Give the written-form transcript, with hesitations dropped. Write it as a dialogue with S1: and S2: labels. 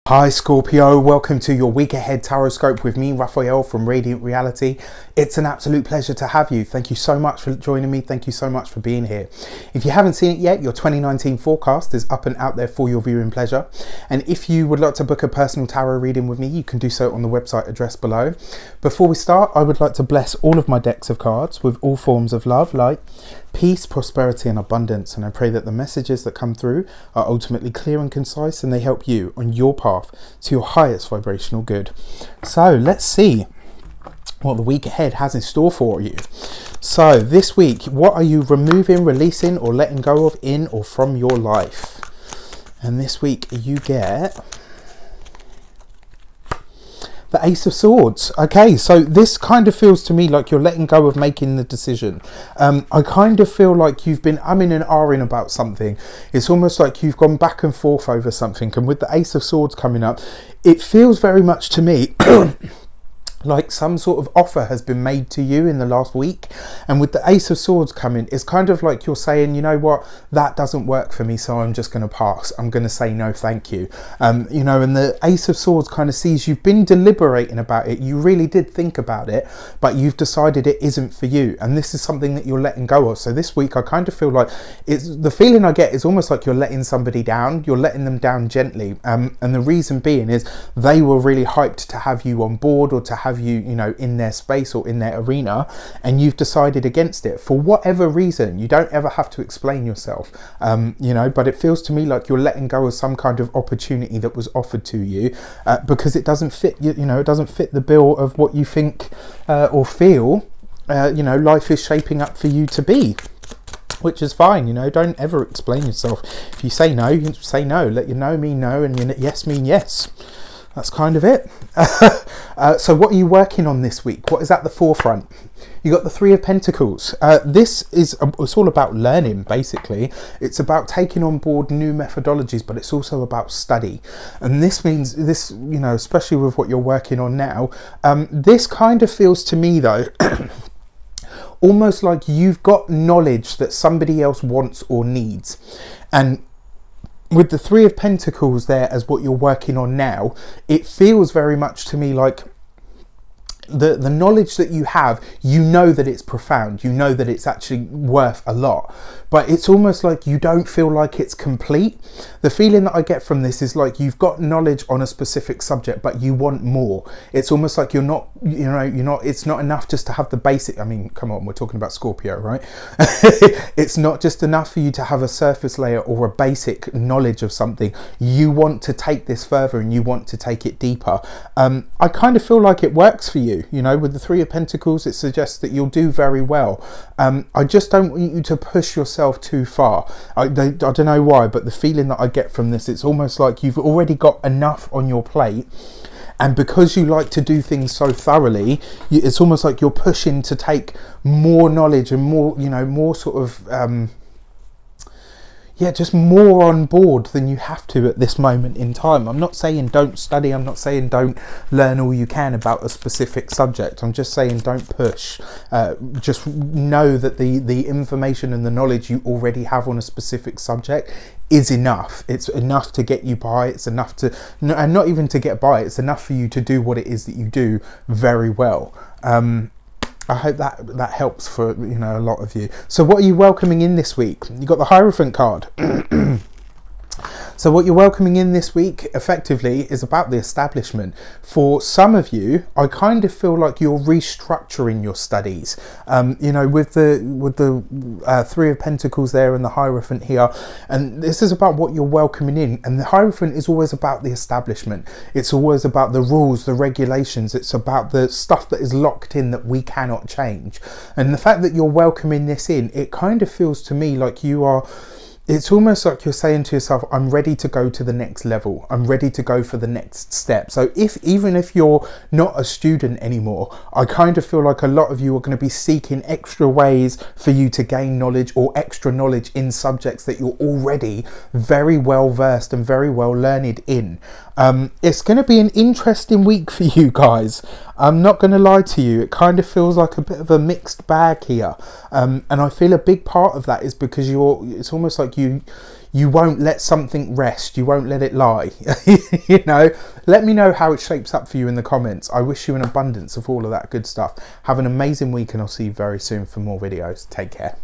S1: Hi Scorpio, welcome to your week ahead tarot scope with me, Raphael from Reydiant Reality. It's an absolute pleasure to have you. Thank you so much for joining me. Thank you so much for being here. If you haven't seen it yet, your 2019 forecast is up and out there for your viewing pleasure. And if you would like to book a personal tarot reading with me, you can do so on the website address below. Before we start, I would like to bless all of my decks of cards with all forms of love, light, peace, prosperity and abundance. And I pray that the messages that come through are ultimately clear and concise and they help you on your path to your highest vibrational good. So let's see what the week ahead has in store for you. So this week, what are you removing, releasing or letting go of in or from your life? And this week you get the Ace of Swords. Okay, so this kind of feels to me like you're letting go of making the decision. I kind of feel like you've been umming and ahhing about something. It's almost like you've gone back and forth over something. And with the Ace of Swords coming up, it feels very much to me like some sort of offer has been made to you in the last week. And with the Ace of Swords coming, it's kind of like you're saying, you know what, that doesn't work for me, so I'm just going to pass. I'm going to say no thank you. You know, and the Ace of Swords kind of sees you've been deliberating about it. You really did think about it, but you've decided it isn't for you. And this is something that you're letting go of. So this week I kind of feel like it's the feeling I get is almost like you're letting somebody down. You're letting them down gently. And the reason being is they were really hyped to have you on board or to have you know, in their space or in their arena, and you've decided against it for whatever reason. You don't ever have to explain yourself, you know, but it feels to me like you're letting go of some kind of opportunity that was offered to you because it doesn't fit you know, it doesn't fit the bill of what you think or feel you know, life is shaping up for you to be. Which is fine, you know, don't ever explain yourself. If you say no, you say no. Let your no mean no and your yes mean yes. That's kind of it. So what are you working on this week? What is at the forefront? You got the Three of Pentacles. This is, it's all about learning, basically. It's about taking on board new methodologies, but it's also about study. And this means, this, you know, especially with what you're working on now, this kind of feels to me though, almost like you've got knowledge that somebody else wants or needs. And with the Three of Pentacles there as what you're working on now, it feels very much to me like the knowledge that you have, you know that it's profound, you know that it's actually worth a lot, but it's almost like you don't feel like it's complete. The feeling that I get from this is like you've got knowledge on a specific subject, but you want more. It's almost like you're not, you know, you're not, it's not enough just to have the basic, I mean, come on, we're talking about Scorpio, right? It's not just enough for you to have a surface layer or a basic knowledge of something. You want to take this further and you want to take it deeper. I kind of feel like it works for you. You know, with the Three of Pentacles, it suggests that you'll do very well. I just don't want you to push yourself too far. I don't know why, but the feeling that I get from this, it's almost like you've already got enough on your plate. And because you like to do things so thoroughly, it's almost like you're pushing to take more knowledge and more, you know, more sort of, yeah, just more on board than you have to at this moment in time. I'm not saying don't study. I'm not saying don't learn all you can about a specific subject. I'm just saying don't push. Just know that the information and the knowledge you already have on a specific subject is enough. It's enough to get you by. It's enough to, and not even to get by, it's enough for you to do what it is that you do very well. I hope that helps for, you know, a lot of you. So what are you welcoming in this week? You got the Hierophant card. So what you're welcoming in this week effectively is about the establishment. For some of you, I kind of feel like you're restructuring your studies. You know, with the Three of Pentacles there and the Hierophant here, and this is about what you're welcoming in. And the Hierophant is always about the establishment. It's always about the rules, the regulations. It's about the stuff that is locked in that we cannot change. And the fact that you're welcoming this in, it kind of feels to me like you are, it's almost like you're saying to yourself, I'm ready to go to the next level. I'm ready to go for the next step. So even if you're not a student anymore, I kind of feel like a lot of you are going to be seeking extra ways for you to gain knowledge or extra knowledge in subjects that you're already very well versed and very well learned in. It's going to be an interesting week for you guys. I'm not going to lie to you. It kind of feels like a bit of a mixed bag here. And I feel a big part of that is because it's almost like you won't let something rest, you won't let it lie. You know, let me know how it shapes up for you in the comments. I wish you an abundance of all of that good stuff. Have an amazing week, and I'll see you very soon for more videos. Take care.